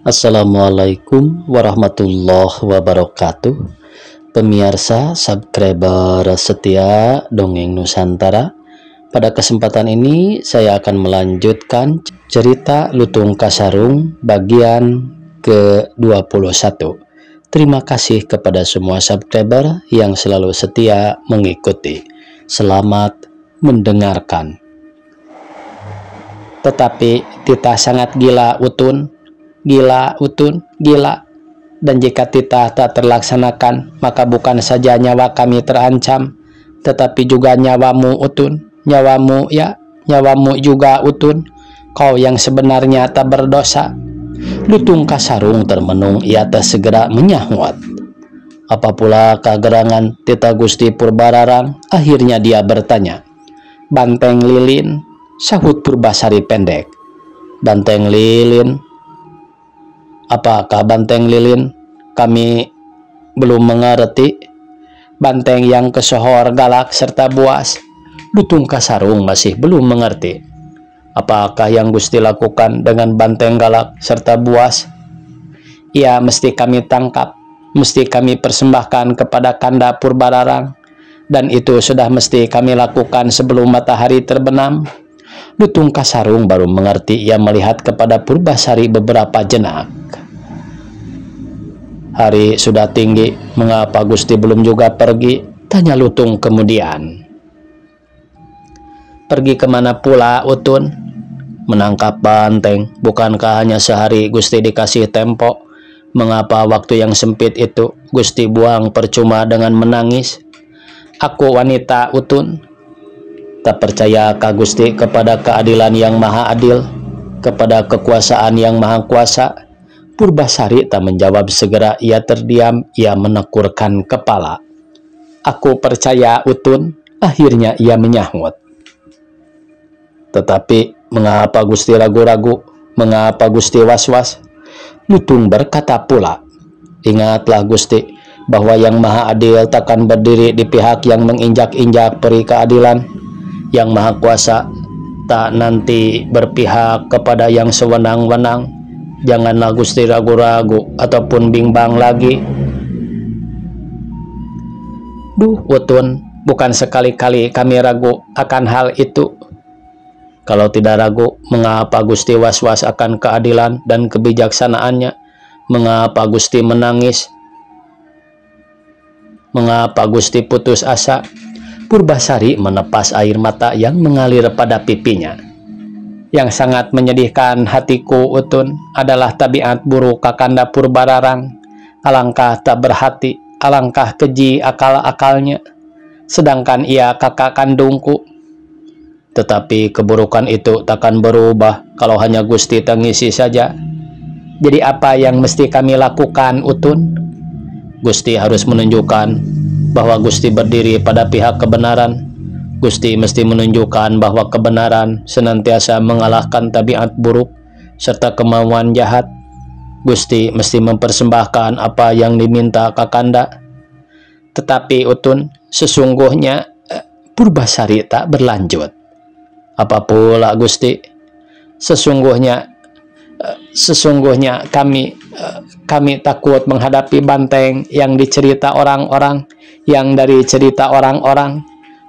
Assalamualaikum warahmatullahi wabarakatuh. Pemirsa, subscriber setia Dongeng Nusantara. Pada kesempatan ini saya akan melanjutkan cerita Lutung Kasarung bagian ke-21. Terima kasih kepada semua subscriber yang selalu setia mengikuti. Selamat mendengarkan. Tetapi Tita sangat gila Utun. Gila Utun, gila. Dan jika Tita tak terlaksanakan, maka bukan saja nyawa kami terancam, tetapi juga nyawamu Utun. Nyawamu ya, nyawamu juga Utun. Kau yang sebenarnya tak berdosa. Lutung Kasarung termenung, ia tak segera menyahwat. Apa pula kegerangan Tita Gusti Purbararang? Akhirnya dia bertanya. Banteng Lilin, sahut Purbasari pendek. Banteng Lilin? Apakah Banteng Lilin? Kami belum mengerti. Banteng yang kesohor, galak, serta buas. Lutung Kasarung masih belum mengerti. Apakah yang Gusti lakukan dengan banteng galak serta buas? Ia mesti kami tangkap, mesti kami persembahkan kepada Kanda Purbararang, dan itu sudah mesti kami lakukan sebelum matahari terbenam. Lutung Kasarung baru mengerti. Ia melihat kepada Purbasari beberapa jenak. Hari sudah tinggi, mengapa Gusti belum juga pergi? Tanya Lutung kemudian. Pergi kemana pula Utun? Menangkap banteng. Bukankah hanya sehari Gusti dikasih tempo? Mengapa waktu yang sempit itu Gusti buang percuma dengan menangis? Aku wanita Utun. Tak percaya Kak Gusti kepada keadilan yang maha adil, kepada kekuasaan yang maha kuasa? Purbasari tak menjawab segera. Ia terdiam, ia menekurkan kepala. Aku percaya Utun. Akhirnya ia menyahut. Tetapi mengapa Gusti ragu-ragu? Mengapa Gusti was-was? Lutung berkata pula. Ingatlah Gusti, bahwa yang maha adil takkan berdiri di pihak yang menginjak-injak peri keadilan. Yang maha kuasa tak nanti berpihak kepada yang sewenang-wenang. Janganlah Gusti ragu-ragu ataupun bimbang lagi. Duh Utun, bukan sekali-kali kami ragu akan hal itu. Kalau tidak ragu, mengapa Gusti was-was akan keadilan dan kebijaksanaannya? Mengapa Gusti menangis? Mengapa Gusti putus asa? Purbasari menepas air mata yang mengalir pada pipinya. Yang sangat menyedihkan hatiku Utun adalah tabiat buruk Kakanda Purbararang. Alangkah tak berhati, alangkah keji akal-akalnya. Sedangkan ia kakak kandungku. Tetapi keburukan itu takkan berubah kalau hanya Gusti tangisi saja. Jadi apa yang mesti kami lakukan Utun? Gusti harus menunjukkan bahwa Gusti berdiri pada pihak kebenaran. Gusti mesti menunjukkan bahwa kebenaran senantiasa mengalahkan tabiat buruk serta kemauan jahat. Gusti mesti mempersembahkan apa yang diminta Kakanda. Tetapi Utun, sesungguhnya Purbasari tak berlanjut. Apa pula Gusti? Sesungguhnya kami takut menghadapi banteng yang dicerita orang-orang, yang dari cerita orang-orang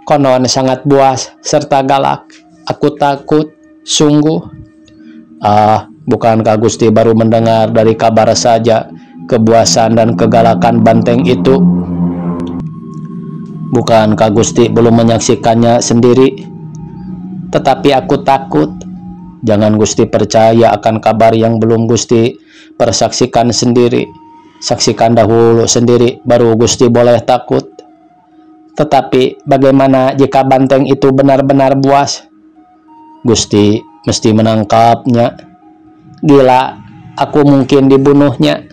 konon sangat buas serta galak. Aku takut, sungguh. Bukankah Gusti baru mendengar dari kabar saja kebuasan dan kegalakan banteng itu? Bukankah Gusti belum menyaksikannya sendiri? Tetapi aku takut. Jangan Gusti percaya akan kabar yang belum Gusti persaksikan sendiri. Saksikan dahulu sendiri, baru Gusti boleh takut. Tetapi bagaimana jika banteng itu benar-benar buas? Gusti mesti menangkapnya. Gila, aku mungkin dibunuhnya.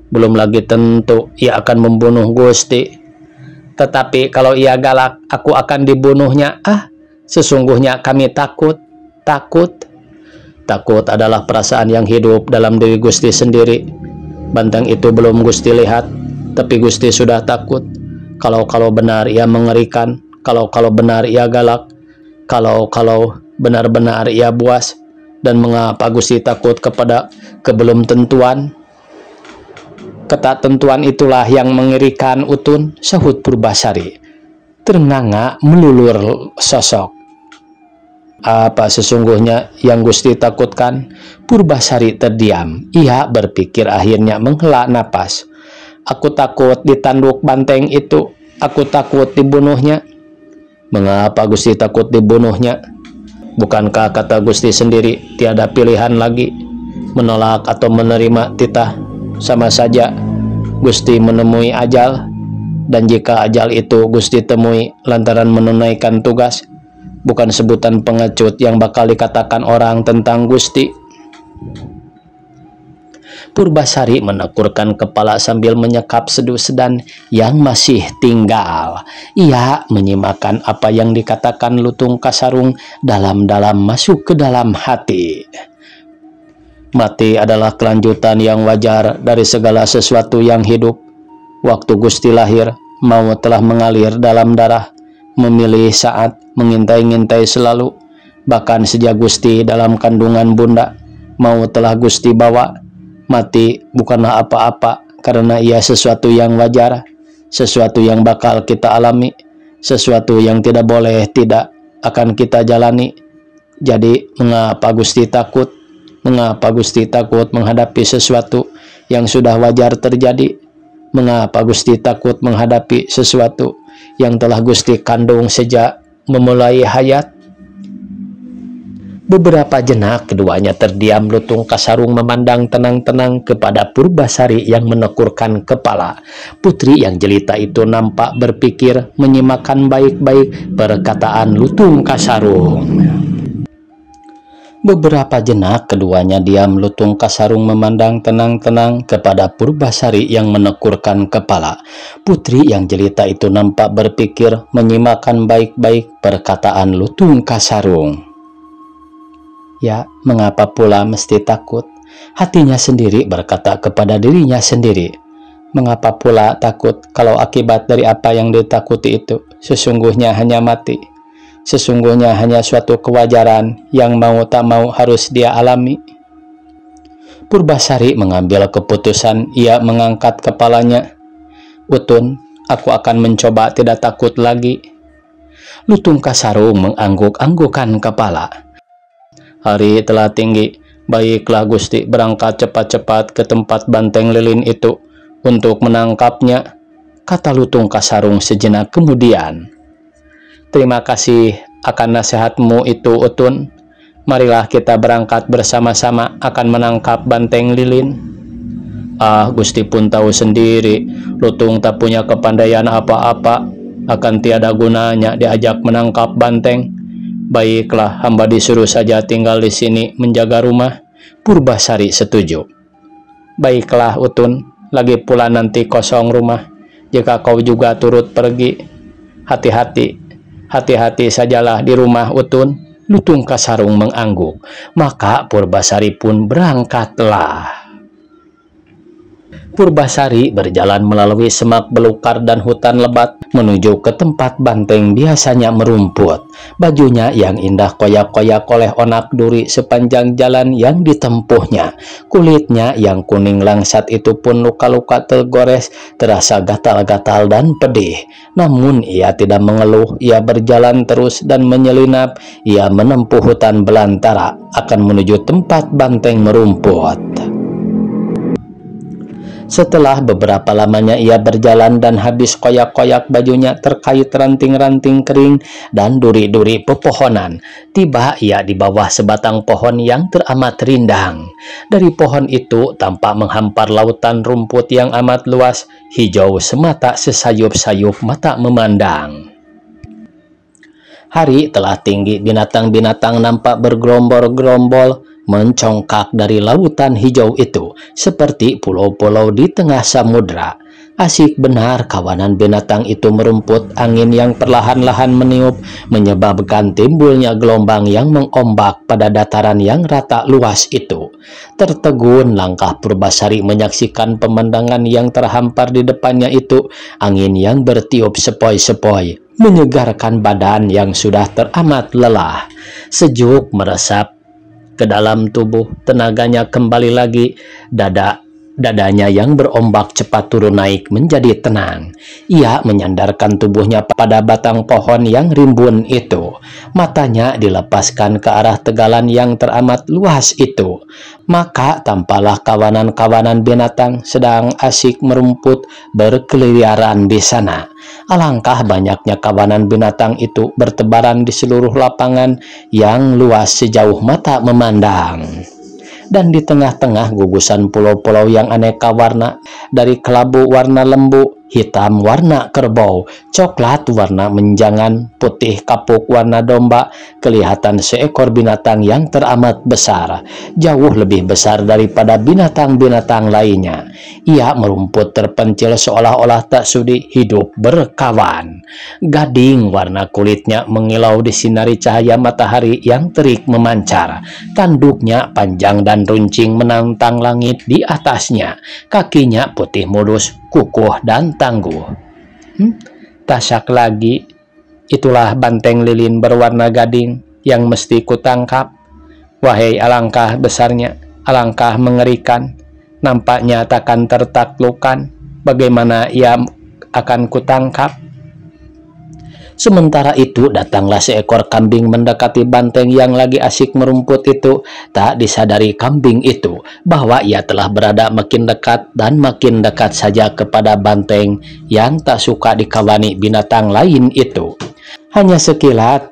Belum lagi tentu ia akan membunuh Gusti. Tetapi kalau ia galak, aku akan dibunuhnya. Sesungguhnya kami takut. Takut adalah perasaan yang hidup dalam diri Gusti sendiri. Banteng itu belum Gusti lihat, tapi Gusti sudah takut. Kalau benar ia mengerikan, kalau benar ia galak, kalau benar-benar ia buas, Dan mengapa Gusti takut kepada kebelum tentuan? Ketaktentuan itulah yang mengerikan Utun, sahut Purbasari. Terenganga melulur sosok. Apa sesungguhnya yang Gusti takutkan? Purbasari terdiam. Ia berpikir, akhirnya menghela napas. Aku takut ditanduk banteng itu. Aku takut dibunuhnya. Mengapa Gusti takut dibunuhnya? Bukankah kata Gusti sendiri tiada pilihan lagi, menolak atau menerima titah sama saja Gusti menemui ajal? Dan jika ajal itu Gusti temui lantaran menunaikan tugas, bukan sebutan pengecut yang bakal dikatakan orang tentang Gusti. Purbasari menekurkan kepala sambil menyekap sedu-sedan yang masih tinggal. Ia menyimakkan apa yang dikatakan Lutung Kasarung dalam-dalam masuk ke dalam hati. Mati adalah kelanjutan yang wajar dari segala sesuatu yang hidup. Waktu Gusti lahir, maut telah mengalir dalam darah, memilih saat, mengintai-ngintai selalu. Bahkan sejak Gusti dalam kandungan bunda, maut telah Gusti bawa. Mati bukanlah apa-apa, karena ia sesuatu yang wajar, sesuatu yang bakal kita alami, sesuatu yang tidak boleh tidak akan kita jalani. Jadi mengapa Gusti takut? Mengapa Gusti takut menghadapi sesuatu yang sudah wajar terjadi? Mengapa Gusti takut menghadapi sesuatu yang telah Gusti kandung sejak memulai hayat? Beberapa jenak keduanya terdiam. Lutung Kasarung memandang tenang-tenang kepada Purbasari yang menekurkan kepala. Putri yang jelita itu nampak berpikir, menyimakkan baik-baik perkataan Lutung Kasarung. Beberapa jenak keduanya diam. Lutung Kasarung memandang tenang-tenang kepada Purbasari yang menekurkan kepala. Putri yang jelita itu nampak berpikir, menyimakkan baik-baik perkataan Lutung Kasarung. Ya, mengapa pula mesti takut? Hatinya sendiri berkata kepada dirinya sendiri. Mengapa pula takut kalau akibat dari apa yang ditakuti itu sesungguhnya hanya mati? Sesungguhnya hanya suatu kewajaran yang mau tak mau harus dia alami. Purbasari mengambil keputusan. Ia mengangkat kepalanya. Utun, aku akan mencoba tidak takut lagi. Lutung Kasarung mengangguk-anggukan kepala. Hari telah tinggi, baiklah Gusti berangkat cepat-cepat ke tempat banteng lilin itu untuk menangkapnya, kata Lutung Kasarung sejenak kemudian. Terima kasih akan nasihatmu itu, Utun. Marilah kita berangkat bersama-sama akan menangkap banteng lilin. Ah, Gusti pun tahu sendiri, Lutung tak punya kepandaian apa-apa, akan tiada gunanya diajak menangkap banteng. Baiklah, hamba disuruh saja tinggal di sini menjaga rumah. Purbasari setuju. Baiklah Utun, lagi pula nanti kosong rumah. Jika kau juga turut pergi, hati-hati sajalah di rumah Utun. Lutung Kasarung mengangguk. Maka Purbasari pun berangkatlah. Purbasari berjalan melalui semak belukar dan hutan lebat menuju ke tempat banteng biasanya merumput. Bajunya yang indah koyak-koyak oleh onak duri sepanjang jalan yang ditempuhnya. Kulitnya yang kuning langsat itu pun luka-luka tergores, terasa gatal-gatal dan pedih. Namun ia tidak mengeluh. Ia berjalan terus dan menyelinap. Ia menempuh hutan belantara akan menuju tempat banteng merumput. Setelah beberapa lamanya ia berjalan dan habis koyak-koyak bajunya terkait ranting-ranting kering dan duri-duri pepohonan. Tiba ia di bawah sebatang pohon yang teramat rindang. Dari pohon itu tampak menghampar lautan rumput yang amat luas, hijau semata sesayup-sayup mata memandang. Hari telah tinggi, binatang-binatang nampak bergerombol-gerombol mencongkak dari lautan hijau itu, seperti pulau-pulau di tengah samudra. Asik benar kawanan binatang itu merumput. Angin yang perlahan-lahan meniup menyebabkan timbulnya gelombang yang mengombak pada dataran yang rata luas itu. Tertegun langkah Purbasari menyaksikan pemandangan yang terhampar di depannya itu. Angin yang bertiup sepoi-sepoi menyegarkan badan yang sudah teramat lelah. Sejuk meresap ke dalam tubuh. Tenaganya kembali lagi. Dadanya yang berombak cepat turun naik menjadi tenang. Ia menyandarkan tubuhnya pada batang pohon yang rimbun itu. Matanya dilepaskan ke arah tegalan yang teramat luas itu. Maka tampaklah kawanan-kawanan binatang sedang asik merumput berkeliaran di sana. Alangkah banyaknya kawanan binatang itu bertebaran di seluruh lapangan yang luas sejauh mata memandang. Dan di tengah-tengah gugusan pulau-pulau yang aneka warna, dari kelabu warna lembu, hitam warna kerbau, coklat warna menjangan, putih kapuk warna domba, kelihatan seekor binatang yang teramat besar, jauh lebih besar daripada binatang-binatang lainnya. Ia merumput terpencil seolah-olah tak sudi hidup berkawan. Gading warna kulitnya mengilau disinari cahaya matahari yang terik memancar. Tanduknya panjang dan runcing menantang langit di atasnya. Kakinya putih mulus, kukuh dan tangguh. Tasak lagi, itulah banteng lilin berwarna gading yang mesti kutangkap. Wahai, alangkah besarnya, alangkah mengerikan. Nampaknya takkan tertaklukkan. Bagaimana ia akan kutangkap? Sementara itu datanglah seekor kambing mendekati banteng yang lagi asik merumput itu. Tak disadari kambing itu bahwa ia telah berada makin dekat dan makin dekat saja kepada banteng yang tak suka dikawani binatang lain itu. Hanya sekilat,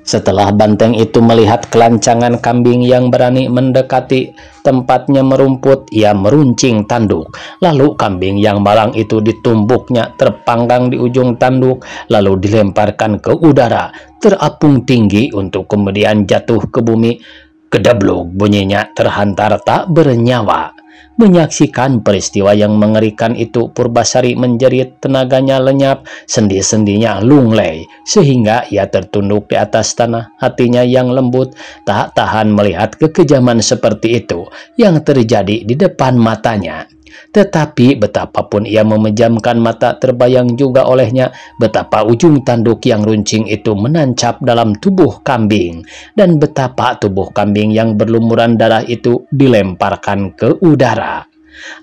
setelah banteng itu melihat kelancangan kambing yang berani mendekati tempatnya merumput, ia meruncing tanduk. Lalu kambing yang malang itu ditumbuknya terpanggang di ujung tanduk, lalu dilemparkan ke udara, terapung tinggi untuk kemudian jatuh ke bumi. Kedebluk bunyinya, terhantar tak bernyawa. Menyaksikan peristiwa yang mengerikan itu, Purbasari menjerit, tenaganya lenyap, sendi-sendinya lunglai, sehingga ia tertunduk di atas tanah. Hatinya yang lembut tak tahan melihat kekejaman seperti itu yang terjadi di depan matanya. Tetapi betapapun ia memejamkan mata, terbayang juga olehnya betapa ujung tanduk yang runcing itu menancap dalam tubuh kambing, dan betapa tubuh kambing yang berlumuran darah itu dilemparkan ke udara.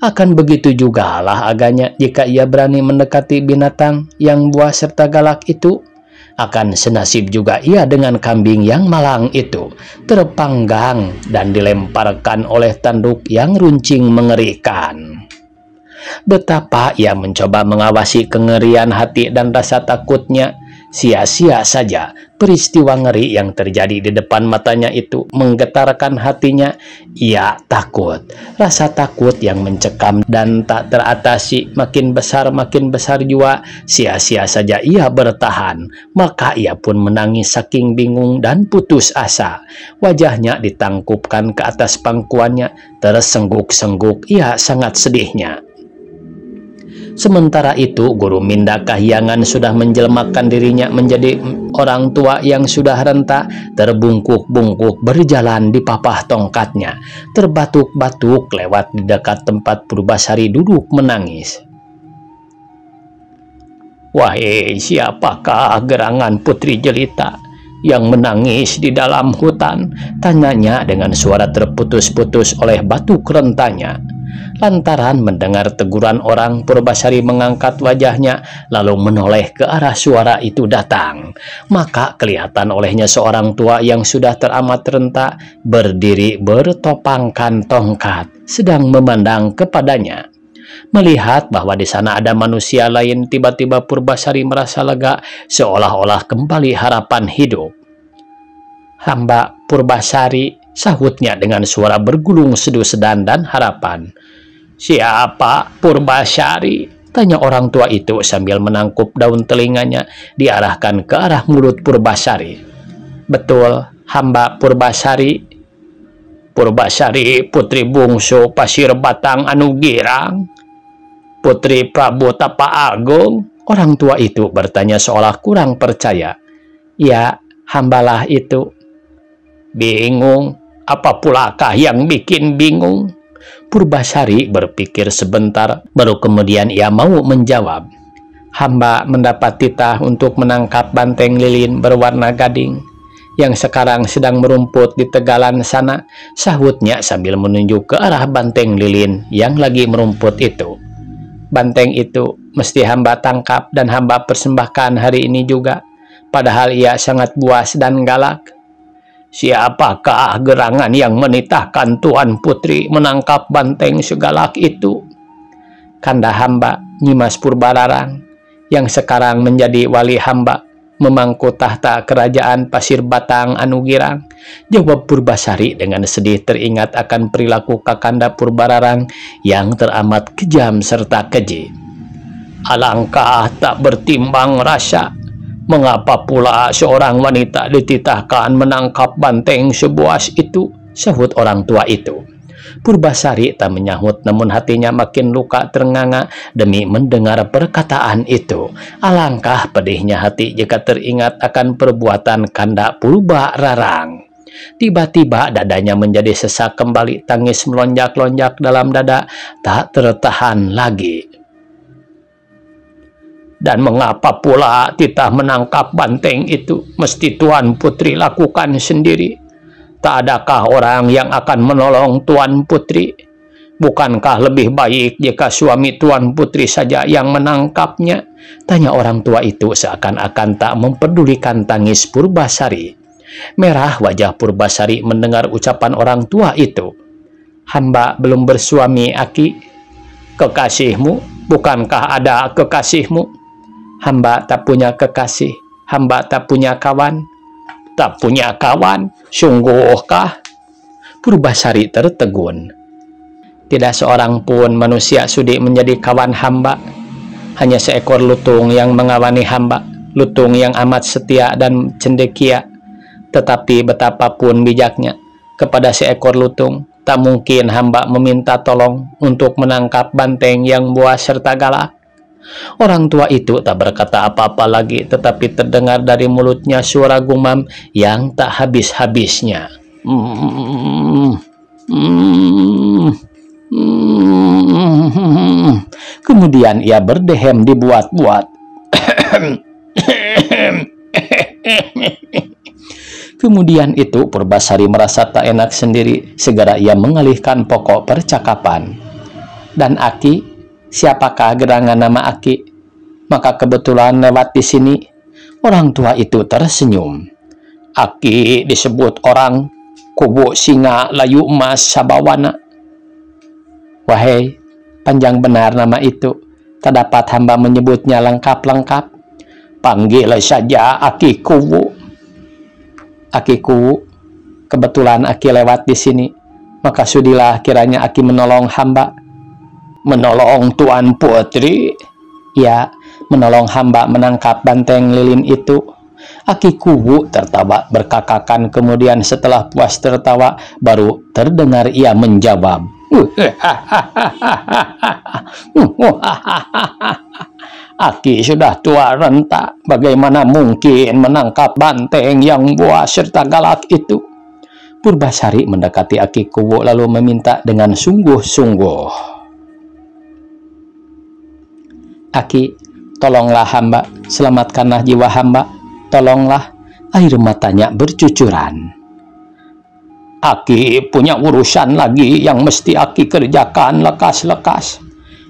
Akan begitu jugalah agaknya jika ia berani mendekati binatang yang buas serta galak itu. Akan senasib juga ia dengan kambing yang malang itu, terpanggang dan dilemparkan oleh tanduk yang runcing mengerikan. Betapa ia mencoba mengawasi kengerian hati dan rasa takutnya, sia-sia saja. Peristiwa ngeri yang terjadi di depan matanya itu menggetarkan hatinya. Ia takut. Rasa takut yang mencekam dan tak teratasi makin besar jua. Sia-sia saja ia bertahan. Maka ia pun menangis saking bingung dan putus asa. Wajahnya ditangkupkan ke atas pangkuannya. Tersengguk-sengguk ia sangat sedihnya. Sementara itu, Guru Minda Kahyangan sudah menjelmakan dirinya menjadi orang tua yang sudah renta, terbungkuk-bungkuk berjalan di papah tongkatnya, terbatuk-batuk lewat di dekat tempat Purbasari duduk menangis. Wahai, siapakah gerangan putri jelita yang menangis di dalam hutan? Tanyanya dengan suara terputus-putus oleh batuk rentanya. Lantaran mendengar teguran orang, Purbasari mengangkat wajahnya lalu menoleh ke arah suara itu datang. Maka kelihatan olehnya seorang tua yang sudah teramat renta berdiri bertopangkan tongkat sedang memandang kepadanya. Melihat bahwa di sana ada manusia lain, tiba-tiba Purbasari merasa lega, seolah-olah kembali harapan hidup. Hamba Purbasari, sahutnya dengan suara bergulung sedu sedan dan harapan. Siapa Purbasari? Tanya orang tua itu sambil menangkup daun telinganya diarahkan ke arah mulut Purbasari. Betul, hamba Purbasari. Purbasari putri bungsu Pasir Batang anu girang, putri Prabu Tapa Agung. Orang tua itu bertanya seolah kurang percaya. Ya, hambalah itu. Bingung? Apa pulakah yang bikin bingung? Purbasari berpikir sebentar, baru kemudian ia mau menjawab. Hamba mendapat titah untuk menangkap banteng lilin berwarna gading. yang sekarang sedang merumput di tegalan sana, sahutnya sambil menunjuk ke arah banteng lilin yang lagi merumput itu. Banteng itu mesti hamba tangkap dan hamba persembahkan hari ini juga, padahal ia sangat buas dan galak. Siapakah gerangan yang menitahkan Tuan Putri menangkap banteng segalak itu? Kanda hamba Nyimas Purbararang yang sekarang menjadi wali hamba memangku tahta kerajaan Pasir Batang anu girang, jawab Purbasari dengan sedih teringat akan perilaku Kakanda Purbararang yang teramat kejam serta keji. Alangkah tak bertimbang rasa, mengapa pula seorang wanita dititahkan menangkap banteng sebuas itu, sahut orang tua itu. Purbasari tak menyahut, namun hatinya makin luka ternganga demi mendengar perkataan itu. Alangkah pedihnya hati jika teringat akan perbuatan Kanda Purbararang. Tiba-tiba dadanya menjadi sesak kembali, tangis melonjak-lonjak dalam dada, tak tertahan lagi. Dan mengapa pula titah menangkap banteng itu mesti Tuan Putri lakukan sendiri? Tak adakah orang yang akan menolong Tuan Putri? Bukankah lebih baik jika suami Tuan Putri saja yang menangkapnya? Tanya orang tua itu seakan-akan tak mempedulikan tangis Purbasari. Merah wajah Purbasari mendengar ucapan orang tua itu. Hamba belum bersuami, Aki. Kekasihmu? Bukankah ada kekasihmu? Hamba tak punya kekasih. Hamba tak punya kawan. Tak punya kawan? Sungguhkah? Purbasari tertegun. Tidak seorang pun manusia sudi menjadi kawan hamba. Hanya seekor lutung yang mengawani hamba. Lutung yang amat setia dan cendekia. Tetapi betapapun bijaknya, kepada seekor lutung, tak mungkin hamba meminta tolong untuk menangkap banteng yang buas serta galak. Orang tua itu tak berkata apa-apa lagi, tetapi terdengar dari mulutnya suara gumam yang tak habis-habisnya. Kemudian ia berdehem dibuat-buat. Kemudian itu Purbasari merasa tak enak sendiri. Segera ia mengalihkan pokok percakapan. Dan Aki, siapakah gerangan nama Aki? Maka kebetulan lewat di sini. Orang tua itu tersenyum. Aki disebut orang Kubu Singa Layu Emas Sabawana. Wahai, panjang benar nama itu. Tak dapat hamba menyebutnya lengkap-lengkap. Panggil saja Aki Kubu. Aki Kubu, kebetulan Aki lewat di sini. Maka sudilah kiranya Aki menolong hamba. Menolong Tuan Putri? Ya, menolong hamba menangkap banteng lilin itu. Aki Kubu tertawa berkakakan, kemudian setelah puas tertawa, baru terdengar ia menjawab. Aki sudah tua renta, bagaimana mungkin menangkap banteng yang buas serta galak itu? Purbasari mendekati Aki Kubu lalu meminta dengan sungguh-sungguh. Aki, tolonglah hamba, selamatkanlah jiwa hamba, tolonglah. Air matanya bercucuran. Aki punya urusan lagi yang mesti Aki kerjakan lekas-lekas.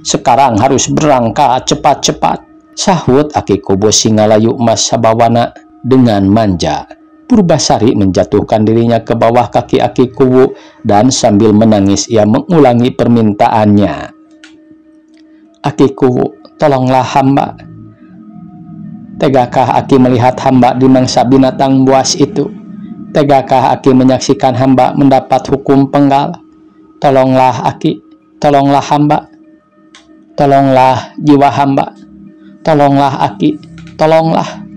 Sekarang harus berangkat cepat-cepat, sahut Aki Kubu Singa Layu Emas Sabawana dengan manja. Purbasari menjatuhkan dirinya ke bawah kaki Aki Kubu dan sambil menangis ia mengulangi permintaannya. Aki Kubu, tolonglah hamba. Tegakah Aki melihat hamba dimangsa binatang buas itu? Tegakah Aki menyaksikan hamba mendapat hukum penggal? Tolonglah Aki, tolonglah hamba. Tolonglah jiwa hamba. Tolonglah Aki, tolonglah.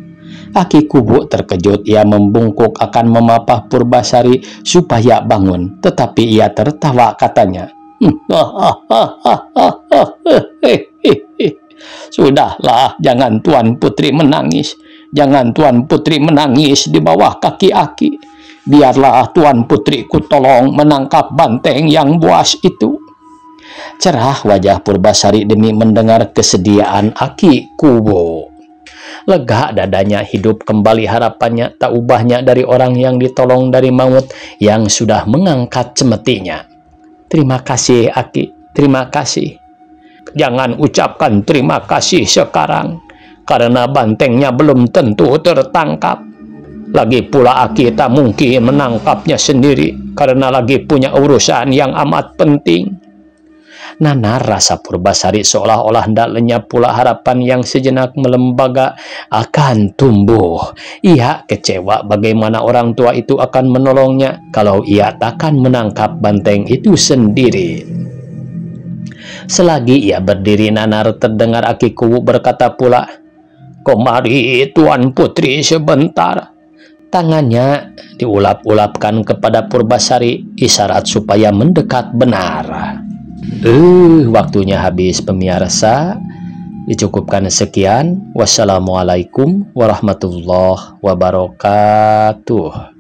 Aki Kubu terkejut, ia membungkuk akan memapah Purbasari supaya bangun, tetapi ia tertawa katanya. Sudahlah, jangan Tuan Putri menangis. Jangan Tuan Putri menangis di bawah kaki Aki. Biarlah Tuan Putriku tolong menangkap banteng yang buas itu. Cerah wajah Purbasari demi mendengar kesediaan Aki Kubu. Lega dadanya, hidup kembali harapannya, tak ubahnya dari orang yang ditolong dari maut yang sudah mengangkat cemetinya. Terima kasih Aki, terima kasih. Jangan ucapkan terima kasih sekarang, karena bantengnya belum tentu tertangkap. Lagi pula Aki tak mungkin menangkapnya sendiri, karena lagi punya urusan yang amat penting. Nanar rasa Purbasari seolah-olah hendak lenyap pula harapan yang sejenak melembaga akan tumbuh. Ia kecewa bagaimana orang tua itu akan menolongnya kalau ia takkan menangkap banteng itu sendiri. Selagi ia berdiri, Nanar terdengar Aki Kuwu berkata pula, "Komari Tuan Putri sebentar." Tangannya diulap-ulapkan kepada Purbasari, isyarat supaya mendekat benar. Waktunya habis pemirsa. Dicukupkan sekian. Wassalamualaikum warahmatullahi wabarakatuh.